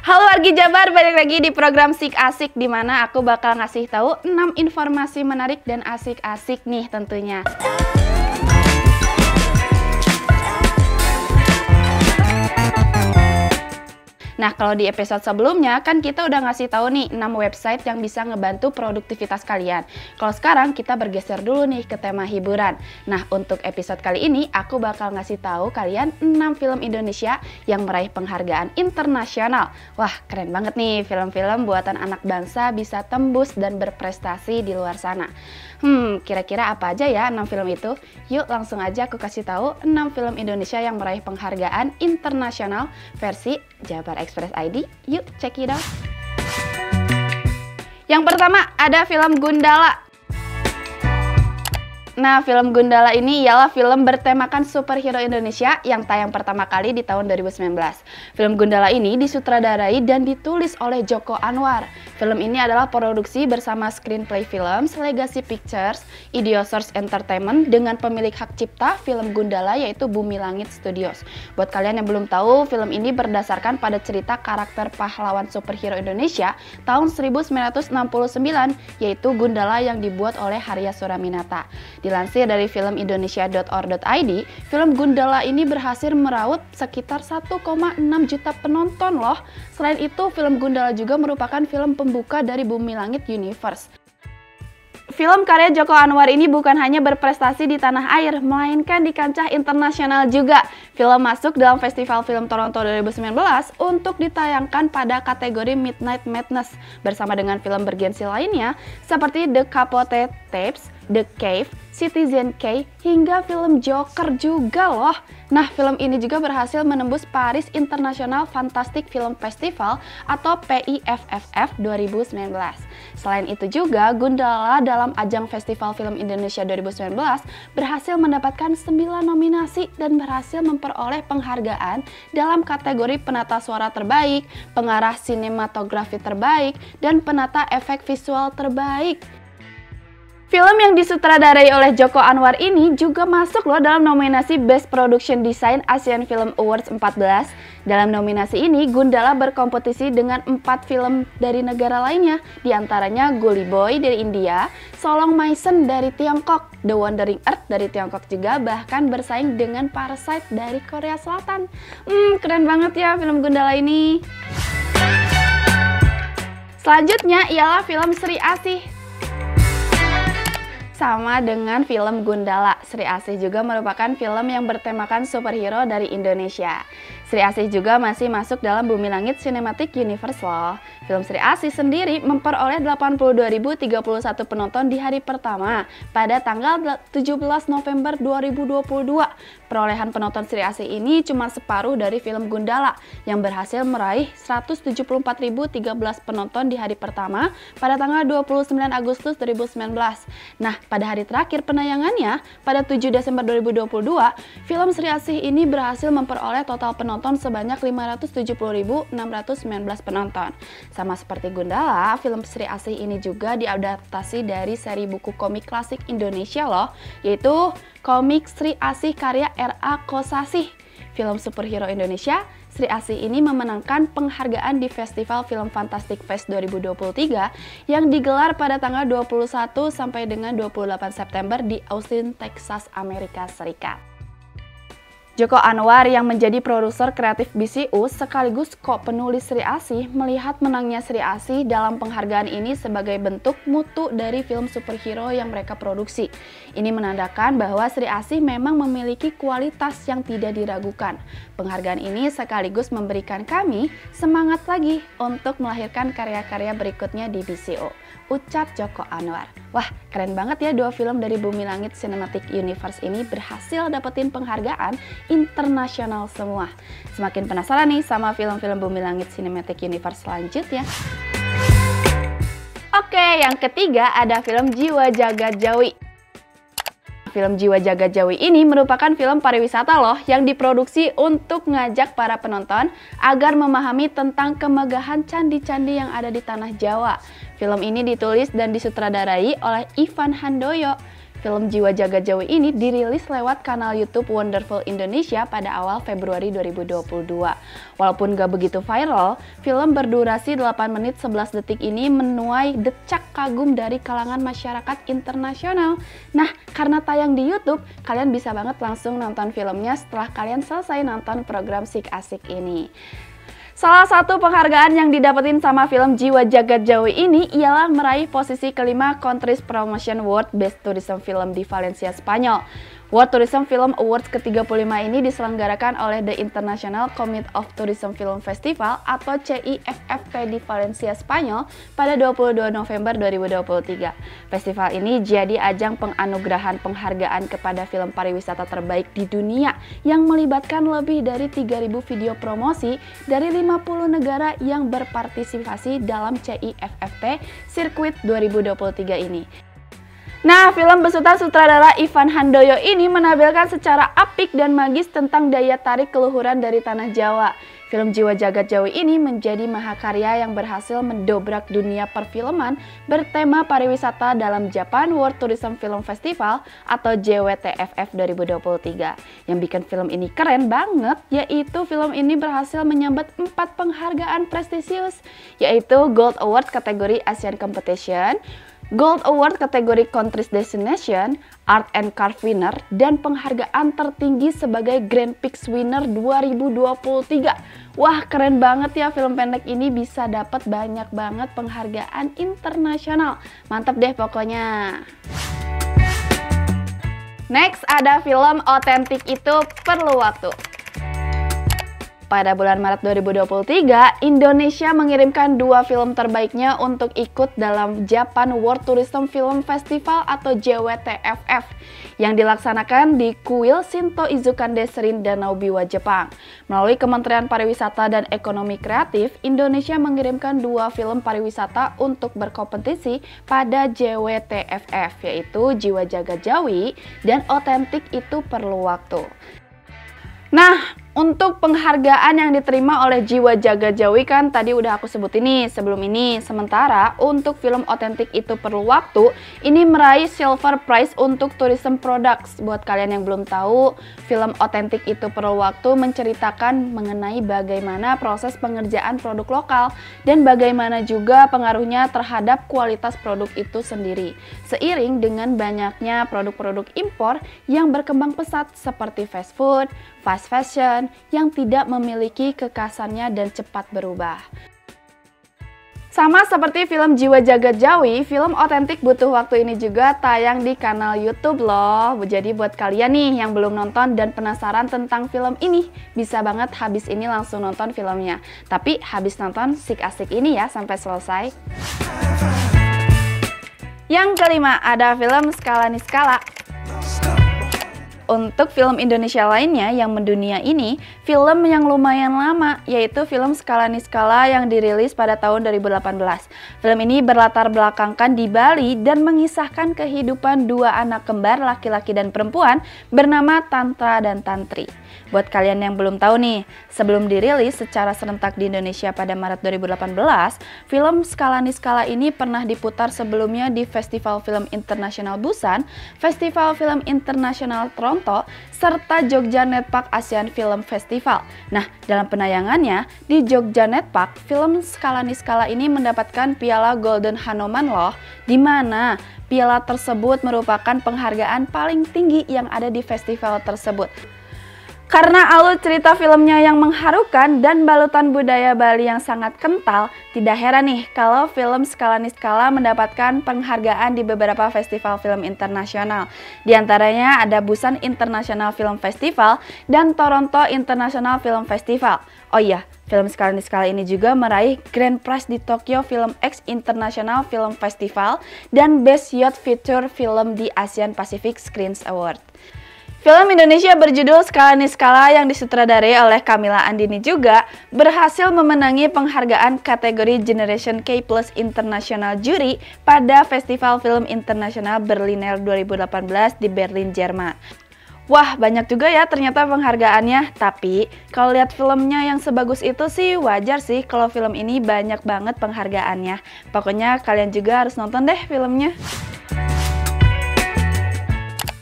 Halo wargi Jabar, balik lagi di program Sik Asik di mana aku bakal ngasih tahu 6 informasi menarik dan asik-asik nih tentunya. Nah, kalau di episode sebelumnya kan kita udah ngasih tahu nih 6 website yang bisa ngebantu produktivitas kalian. Kalau sekarang kita bergeser dulu nih ke tema hiburan. Nah, untuk episode kali ini aku bakal ngasih tahu kalian 6 film Indonesia yang meraih penghargaan internasional. Wah, keren banget nih film-film buatan anak bangsa bisa tembus dan berprestasi di luar sana. Kira-kira apa aja ya 6 film itu? Yuk langsung aja aku kasih tahu 6 film Indonesia yang meraih penghargaan internasional versi Jabar Express ID. Yuk check it out. Yang pertama ada film Gundala. Nah, film Gundala ini ialah film bertemakan superhero Indonesia yang tayang pertama kali di tahun 2019. Film Gundala ini disutradarai dan ditulis oleh Joko Anwar. Film ini adalah produksi bersama Screenplay Films, Legacy Pictures, Idiosource Entertainment dengan pemilik hak cipta film Gundala yaitu Bumi Langit Studios. Buat kalian yang belum tahu, film ini berdasarkan pada cerita karakter pahlawan superhero Indonesia tahun 1969 yaitu Gundala yang dibuat oleh Harya Suraminata. Dilansir dari filmindonesia.or.id, film Gundala ini berhasil meraup sekitar 1,6 juta penonton loh. Selain itu, film Gundala juga merupakan film pembuka dari Bumi Langit Universe. Film karya Joko Anwar ini bukan hanya berprestasi di tanah air, melainkan di kancah internasional juga. Film masuk dalam Festival Film Toronto 2019 untuk ditayangkan pada kategori Midnight Madness bersama dengan film bergensi lainnya seperti The Capote Tapes, The Cave, Citizen K, hingga film Joker juga loh. Nah, film ini juga berhasil menembus Paris International Fantastic Film Festival atau PIFFF 2019. Selain itu juga, Gundala dalam ajang Festival Film Indonesia 2019 berhasil mendapatkan 9 nominasi dan berhasil memperoleh penghargaan dalam kategori penata suara terbaik, pengarah sinematografi terbaik, dan penata efek visual terbaik. Film yang disutradarai oleh Joko Anwar ini juga masuk loh dalam nominasi Best Production Design Asian Film Awards 14. Dalam nominasi ini, Gundala berkompetisi dengan 4 film dari negara lainnya, diantaranya Gully Boy dari India, Solong Maisen dari Tiongkok, The Wandering Earth dari Tiongkok juga, bahkan bersaing dengan Parasite dari Korea Selatan. Keren banget ya film Gundala ini. Selanjutnya ialah film Sri Asih. Sama dengan film Gundala, Sri Asih juga merupakan film yang bertemakan superhero dari Indonesia. Sri Asih juga masih masuk dalam Bumi Langit Cinematic Universe loh. Film Sri Asih sendiri memperoleh 82.031 penonton di hari pertama pada tanggal 17 November 2022. Perolehan penonton Sri Asih ini cuma separuh dari film Gundala yang berhasil meraih 174.013 penonton di hari pertama pada tanggal 29 Agustus 2019. Nah, pada hari terakhir penayangannya pada 7 Desember 2022, film Sri Asih ini berhasil memperoleh total penonton sebanyak 570.619 penonton. Sama seperti Gundala, film Sri Asih ini juga diadaptasi dari seri buku komik klasik Indonesia loh, yaitu komik Sri Asih karya R.A. Kosasih. Film superhero Indonesia, Sri Asih ini memenangkan penghargaan di Festival Film Fantastic Fest 2023 yang digelar pada tanggal 21 sampai dengan 28 September di Austin, Texas, Amerika Serikat. Joko Anwar yang menjadi produser kreatif BCU sekaligus penulis Sri Asih melihat menangnya Sri Asih dalam penghargaan ini sebagai bentuk mutu dari film superhero yang mereka produksi. Ini menandakan bahwa Sri Asih memang memiliki kualitas yang tidak diragukan. Penghargaan ini sekaligus memberikan kami semangat lagi untuk melahirkan karya-karya berikutnya di BCU. Ucap Joko Anwar. Wah, keren banget ya 2 film dari Bumi Langit Cinematic Universe ini berhasil dapetin penghargaan internasional semua. Semakin penasaran nih sama film-film Bumi Langit Cinematic Universe selanjutnya. Oke, yang ketiga ada film Jiwa Jagat Jawi. Film Jiwa Jagat Jawi ini merupakan film pariwisata loh yang diproduksi untuk ngajak para penonton agar memahami tentang kemegahan candi-candi yang ada di tanah Jawa. Film ini ditulis dan disutradarai oleh Ivan Handoyo. film Jiwa Jagat Jawi ini dirilis lewat kanal YouTube Wonderful Indonesia pada awal Februari 2022. Walaupun gak begitu viral, film berdurasi 8 menit 11 detik ini menuai decak kagum dari kalangan masyarakat internasional. Nah, karena tayang di YouTube, kalian bisa banget langsung nonton filmnya setelah kalian selesai nonton program Sik Asik ini. Salah satu penghargaan yang didapetin sama film Jiwa Jagat Jawi ini ialah meraih posisi kelima Countries Promotion Award Best Tourism Film di Valencia, Spanyol. World Tourism Film Awards ke-35 ini diselenggarakan oleh The International Committee of Tourism Film Festival atau CIFFP di Valencia, Spanyol pada 22 November 2023. Festival ini jadi ajang penganugerahan penghargaan kepada film pariwisata terbaik di dunia yang melibatkan lebih dari 3.000 video promosi dari 50 negara yang berpartisipasi dalam CIFFP Circuit 2023 ini. Nah, film besutan sutradara Ivan Handoyo ini menampilkan secara apik dan magis tentang daya tarik keluhuran dari tanah Jawa. Film Jiwa Jagat Jawi ini menjadi mahakarya yang berhasil mendobrak dunia perfilman bertema pariwisata dalam Japan World Tourism Film Festival atau JWTFF 2023. Yang bikin film ini keren banget, yaitu film ini berhasil menyabet 4 penghargaan prestisius, yaitu Gold Award kategori Asian Competition, Gold Award kategori Countries Destination, Art and Craft Winner, dan penghargaan tertinggi sebagai Grand Prix Winner 2023. Wah, keren banget ya, film pendek ini bisa dapat banyak banget penghargaan internasional. Mantap deh pokoknya. Next ada film Otentik Itu Perlu Waktu. Pada bulan Maret 2023, Indonesia mengirimkan 2 film terbaiknya untuk ikut dalam Japan World Tourism Film Festival atau JWTFF yang dilaksanakan di Kuil Shinto Izukan Deserin Danau Biwa, Jepang. Melalui Kementerian Pariwisata dan Ekonomi Kreatif, Indonesia mengirimkan 2 film pariwisata untuk berkompetisi pada JWTFF, yaitu Jiwa Jagat Jawi dan Otentik Itu Perlu Waktu. Nah, untuk penghargaan yang diterima oleh Jiwa Jagat Jawi kan tadi udah aku sebutin nih sebelum ini. Sementara untuk film Otentik Itu Perlu Waktu ini meraih Silver Prize untuk Tourism Products. Buat kalian yang belum tahu, film Otentik Itu Perlu Waktu menceritakan mengenai bagaimana proses pengerjaan produk lokal dan bagaimana juga pengaruhnya terhadap kualitas produk itu sendiri. Seiring dengan banyaknya produk-produk impor yang berkembang pesat seperti fast food, fast fashion, yang tidak memiliki kekasannya dan cepat berubah. Sama seperti film Jiwa Jagat Jawi, film Otentik Butuh Waktu ini juga tayang di kanal YouTube loh. Jadi buat kalian nih yang belum nonton dan penasaran tentang film ini, bisa banget habis ini langsung nonton filmnya. Tapi habis nonton Sik Asik ini ya sampai selesai. Yang kelima ada film Skala Niskala. Untuk film Indonesia lainnya yang mendunia ini, film yang lumayan lama, yaitu film Skala Niskala yang dirilis pada tahun 2018. Film ini berlatar belakangkan di Bali dan mengisahkan kehidupan 2 anak kembar laki-laki dan perempuan bernama Tantra dan Tantri. Buat kalian yang belum tahu nih, sebelum dirilis secara serentak di Indonesia pada Maret 2018, film Skala Niskala ini pernah diputar sebelumnya di Festival Film Internasional Busan, Festival Film Internasional Toronto, serta Jogja Netpark Asian Film Festival. Nah, dalam penayangannya di Jogja Netpark, film Skala Niskala ini mendapatkan piala Golden Hanoman loh, di mana piala tersebut merupakan penghargaan paling tinggi yang ada di festival tersebut. Karena alur cerita filmnya yang mengharukan dan balutan budaya Bali yang sangat kental, tidak heran nih kalau film Skala Niskala mendapatkan penghargaan di beberapa festival film internasional. Di antaranya ada Busan International Film Festival dan Toronto International Film Festival. Oh iya, film Skala Niskala ini juga meraih Grand Prize di Tokyo Film X International Film Festival dan Best Youth Feature Film di Asian Pacific Screens Award. Film Indonesia berjudul Skala Niskala yang disutradarai oleh Camilla Andini juga berhasil memenangi penghargaan kategori Generation K Plus International Jury pada Festival Film Internasional Berliner 2018 di Berlin, Jerman. Wah, banyak juga ya ternyata penghargaannya, tapi kalau lihat filmnya yang sebagus itu sih wajar sih kalau film ini banyak banget penghargaannya. Pokoknya kalian juga harus nonton deh filmnya.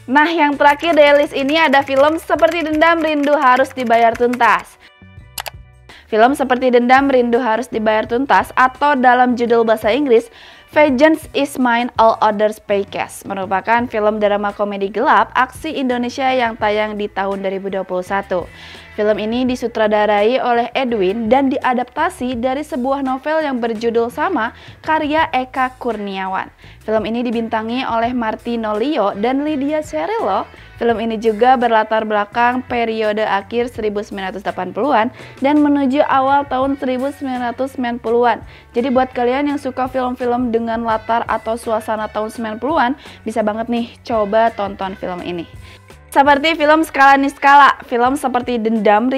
Nah, yang terakhir di list ini ada film Seperti Dendam Rindu Harus Dibayar Tuntas. Film Seperti Dendam Rindu Harus Dibayar Tuntas atau dalam judul bahasa Inggris Vengeance is Mine, All Others Pay Cash merupakan film drama komedi gelap aksi Indonesia yang tayang di tahun 2021. Film ini disutradarai oleh Edwin dan diadaptasi dari sebuah novel yang berjudul sama karya Eka Kurniawan. Film ini dibintangi oleh Martino Leo dan Lydia Cerrillo. Film ini juga berlatar belakang periode akhir 1980-an dan menuju awal tahun 1990-an. Jadi buat kalian yang suka film-film dengan latar atau suasana tahun 90-an, bisa banget nih coba tonton film ini. Seperti film Skala Niskala, film Seperti Dendam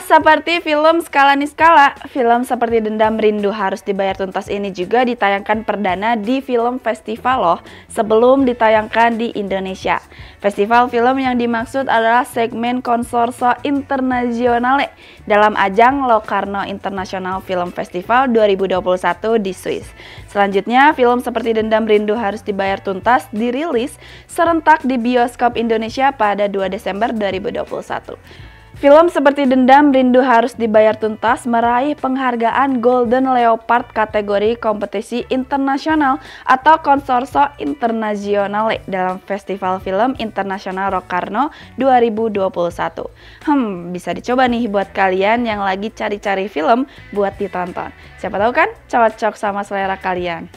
seperti film Skala Niskala, film Seperti Dendam Rindu Harus Dibayar Tuntas ini juga ditayangkan perdana di film festival loh, sebelum ditayangkan di Indonesia. Festival film yang dimaksud adalah segmen Concorso Internazionale dalam ajang Locarno International Film Festival 2021 di Swiss. Selanjutnya, film Seperti Dendam Rindu Harus Dibayar Tuntas dirilis serentak di bioskop Indonesia pada 2 Desember 2021. Film Seperti Dendam Rindu Harus Dibayar Tuntas meraih penghargaan Golden Leopard kategori kompetisi internasional atau Concorso Internazionale dalam Festival Film Internasional Locarno 2021. Bisa dicoba nih buat kalian yang lagi cari-cari film buat ditonton. Siapa tahu kan cocok sama selera kalian.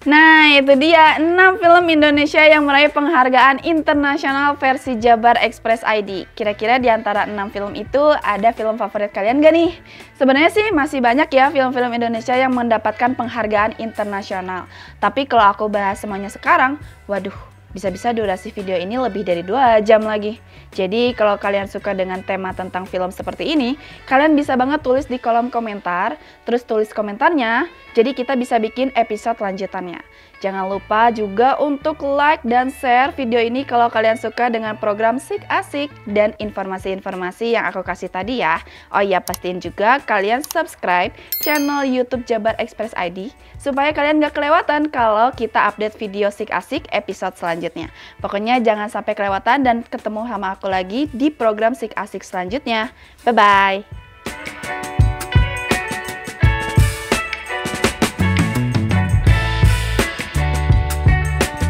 Nah, itu dia 6 film Indonesia yang meraih penghargaan internasional versi Jabar Express ID. Kira-kira di antara 6 film itu ada film favorit kalian gak nih? Sebenarnya sih masih banyak ya film-film Indonesia yang mendapatkan penghargaan internasional. Tapi kalau aku bahas semuanya sekarang, waduh, bisa-bisa durasi video ini lebih dari 2 jam lagi. Jadi kalau kalian suka dengan tema tentang film seperti ini, kalian bisa banget tulis di kolom komentar, terus tulis komentarnya, jadi kita bisa bikin episode lanjutannya. Jangan lupa juga untuk like dan share video ini kalau kalian suka dengan program Sik Asik dan informasi-informasi yang aku kasih tadi ya. Oh iya, pastiin juga kalian subscribe channel YouTube Jabar Express ID supaya kalian gak kelewatan kalau kita update video Sik Asik episode selanjutnya. Pokoknya jangan sampai kelewatan dan ketemu sama aku lagi di program Sik Asik selanjutnya. Bye-bye!